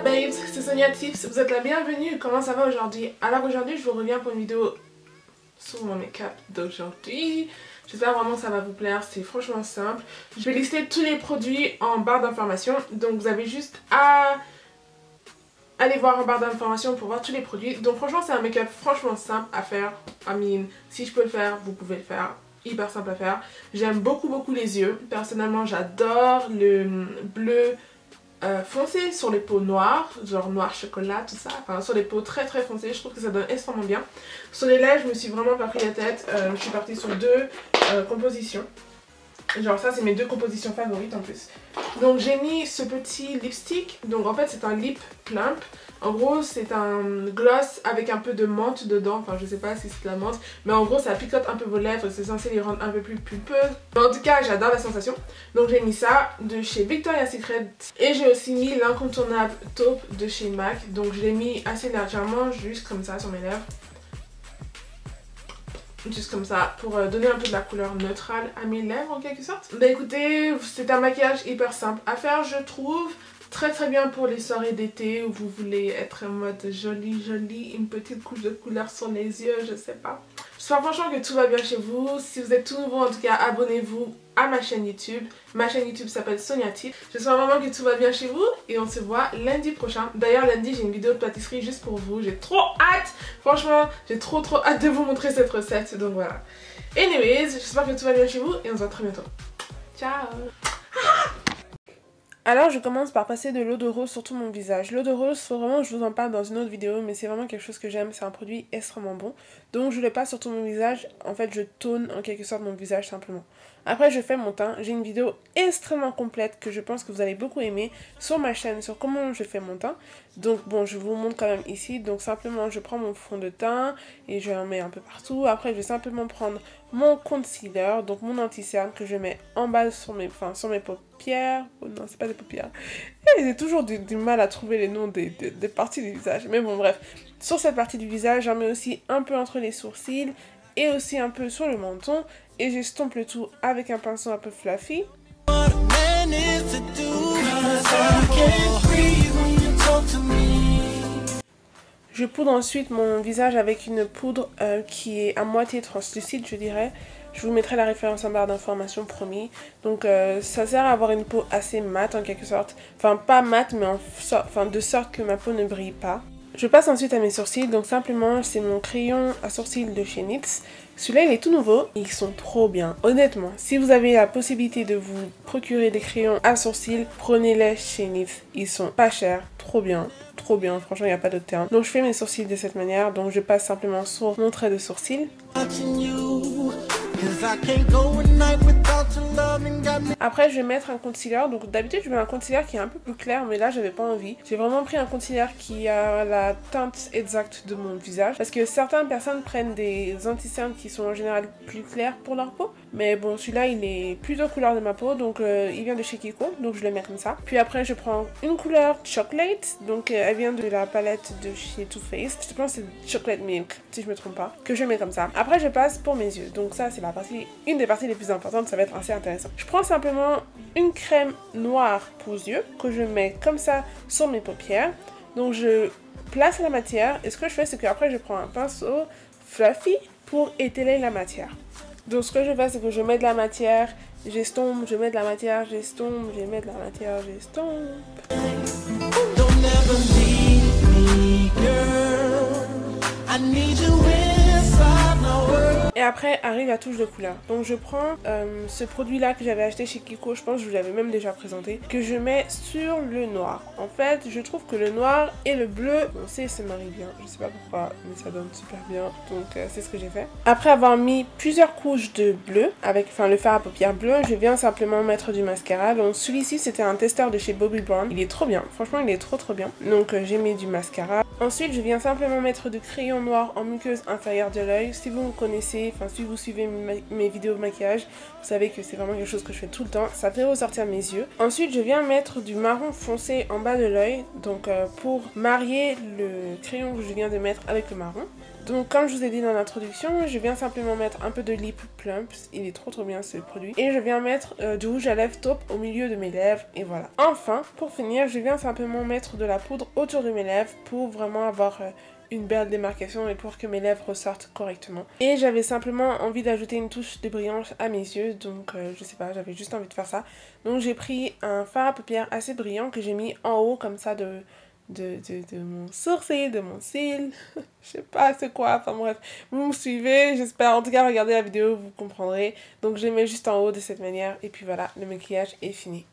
babes, c'est Sonia Tips, vous êtes la bienvenue, comment ça va aujourd'hui? Alors aujourd'hui je vous reviens pour une vidéo sur mon make-up d'aujourd'hui. J'espère vraiment que ça va vous plaire, c'est franchement simple. Je vais lister tous les produits en barre d'informations, donc vous avez juste à aller voir en barre d'informations pour voir tous les produits. Donc franchement c'est un make-up franchement simple à faire. Si je peux le faire, vous pouvez le faire. Hyper simple à faire. J'aime beaucoup les yeux. Personnellement j'adore le bleu foncé sur les peaux noires, genre noir chocolat, tout ça, enfin sur les peaux très foncées, je trouve que ça donne extrêmement bien. Sur les lèvres, je me suis vraiment pas pris la tête, je suis partie sur deux compositions. Genre ça c'est mes deux compositions favorites en plus. Donc j'ai mis ce petit lipstick, donc en fait c'est un lip plump. En gros c'est un gloss avec un peu de menthe dedans, enfin je sais pas si c'est de la menthe, mais en gros ça picote un peu vos lèvres, c'est censé les rendre un peu plus pulpeuses. Mais en tout cas j'adore la sensation. Donc j'ai mis ça de chez Victoria's Secret et j'ai aussi mis l'incontournable taupe de chez MAC. Donc je l'ai mis assez légèrement, juste comme ça sur mes lèvres. Juste comme ça, pour donner un peu de la couleur neutrale à mes lèvres en quelque sorte. Bah écoutez, c'est un maquillage hyper simple à faire je trouve. Très bien pour les soirées d'été où vous voulez être en mode jolie, une petite couche de couleur sur les yeux, je sais pas. J'espère franchement que tout va bien chez vous. Si vous êtes tout nouveau en tout cas, abonnez-vous à ma chaîne YouTube. Ma chaîne YouTube s'appelle Sonia Tips. J'espère vraiment que tout va bien chez vous et on se voit lundi prochain. D'ailleurs lundi j'ai une vidéo de pâtisserie juste pour vous. J'ai trop hâte. Franchement j'ai trop hâte de vous montrer cette recette. Donc voilà. Anyways, j'espère que tout va bien chez vous et on se voit très bientôt. Ciao. Alors je commence par passer de l'eau de rose sur tout mon visage. L'eau de rose, faut vraiment que je vous en parle dans une autre vidéo, mais c'est vraiment quelque chose que j'aime, c'est un produit extrêmement bon. Donc je le passe sur tout mon visage, en fait je tone en quelque sorte mon visage simplement. Après je fais mon teint, j'ai une vidéo extrêmement complète que je pense que vous allez beaucoup aimer sur ma chaîne sur comment je fais mon teint. Donc bon je vous montre quand même ici, donc simplement je prends mon fond de teint et je en mets un peu partout. Après je vais simplement prendre mon concealer, donc mon anti-cerne que je mets en bas sur mes paupières. Oh non c'est pas des paupières. Et j'ai toujours du mal à trouver les noms des parties du visage. Mais bon bref, sur cette partie du visage j'en mets aussi un peu entre les sourcils et aussi un peu sur le menton. Et j'estompe le tout avec un pinceau un peu fluffy. Je poudre ensuite mon visage avec une poudre qui est à moitié translucide je dirais. Je vous mettrai la référence en barre d'informations promis. Donc ça sert à avoir une peau assez mate en quelque sorte. Enfin pas mate mais de sorte que ma peau ne brille pas. Je passe ensuite à mes sourcils, donc simplement c'est mon crayon à sourcils de chez NYX. Celui-là il est tout nouveau, ils sont trop bien, honnêtement. Si vous avez la possibilité de vous procurer des crayons à sourcils, prenez-les chez NYX. Ils sont pas chers, trop bien, franchement il n'y a pas d'autre terme. Donc je fais mes sourcils de cette manière, donc je passe simplement sur mon trait de sourcil. Après je vais mettre un concealer, donc d'habitude je mets un concealer qui est un peu plus clair mais là j'avais pas envie. J'ai vraiment pris un concealer qui a la teinte exacte de mon visage parce que certaines personnes prennent des anti-cernes qui sont en général plus clairs pour leur peau. Mais bon celui-là il est plutôt couleur de ma peau donc il vient de chez Kiko donc je le mets comme ça. Puis après je prends une couleur chocolate, donc elle vient de la palette de chez Too Faced. Je pense que c'est chocolate milk si je me trompe pas, que je mets comme ça. Après je passe pour mes yeux, donc ça c'est une des parties les plus importantes, ça va être assez intéressant. Je prends simplement une crème noire pour les yeux que je mets comme ça sur mes paupières. Donc je place la matière et ce que je fais c'est qu'après je prends un pinceau fluffy pour étaler la matière. Donc ce que je fais c'est que je mets de la matière, j'estompe, je mets de la matière, j'estompe, je mets de la matière, j'estompe. Don't never leave me, girl. I need you inside my world. Et après arrive la touche de couleur. Donc je prends ce produit là que j'avais acheté chez Kiko, je pense que je vous l'avais même déjà présenté, que je mets sur le noir. En fait je trouve que le noir et le bleu, on sait se marient bien, je sais pas pourquoi mais ça donne super bien, donc c'est ce que j'ai fait. Après avoir mis plusieurs couches de bleu, avec le fard à paupières bleu, je viens simplement mettre du mascara. Donc celui-ci c'était un testeur de chez Bobbi Brown, il est trop bien, franchement il est trop bien. Donc j'ai mis du mascara. Ensuite je viens simplement mettre du crayon noir en muqueuse inférieure de l'œil. Si vous me connaissez, si vous suivez mes vidéos de maquillage, vous savez que c'est vraiment quelque chose que je fais tout le temps, ça fait ressortir mes yeux. Ensuite je viens mettre du marron foncé en bas de l'œil, donc pour marier le crayon que je viens de mettre avec le marron. Donc comme je vous ai dit dans l'introduction, je viens simplement mettre un peu de lip plumps, il est trop bien ce produit. Et je viens mettre du rouge à lèvres taupe au milieu de mes lèvres et voilà. Enfin, pour finir, je viens simplement mettre de la poudre autour de mes lèvres pour vraiment avoir une belle démarcation et pour que mes lèvres ressortent correctement. Et j'avais simplement envie d'ajouter une touche de brillance à mes yeux, donc je sais pas, j'avais juste envie de faire ça. Donc j'ai pris un fard à paupières assez brillant que j'ai mis en haut comme ça de mon sourcil, de mon cil, je sais pas c'est quoi, enfin bref, vous me suivez, j'espère, en tout cas regardez la vidéo, vous comprendrez. Donc je les mets juste en haut de cette manière et puis voilà, le maquillage est fini.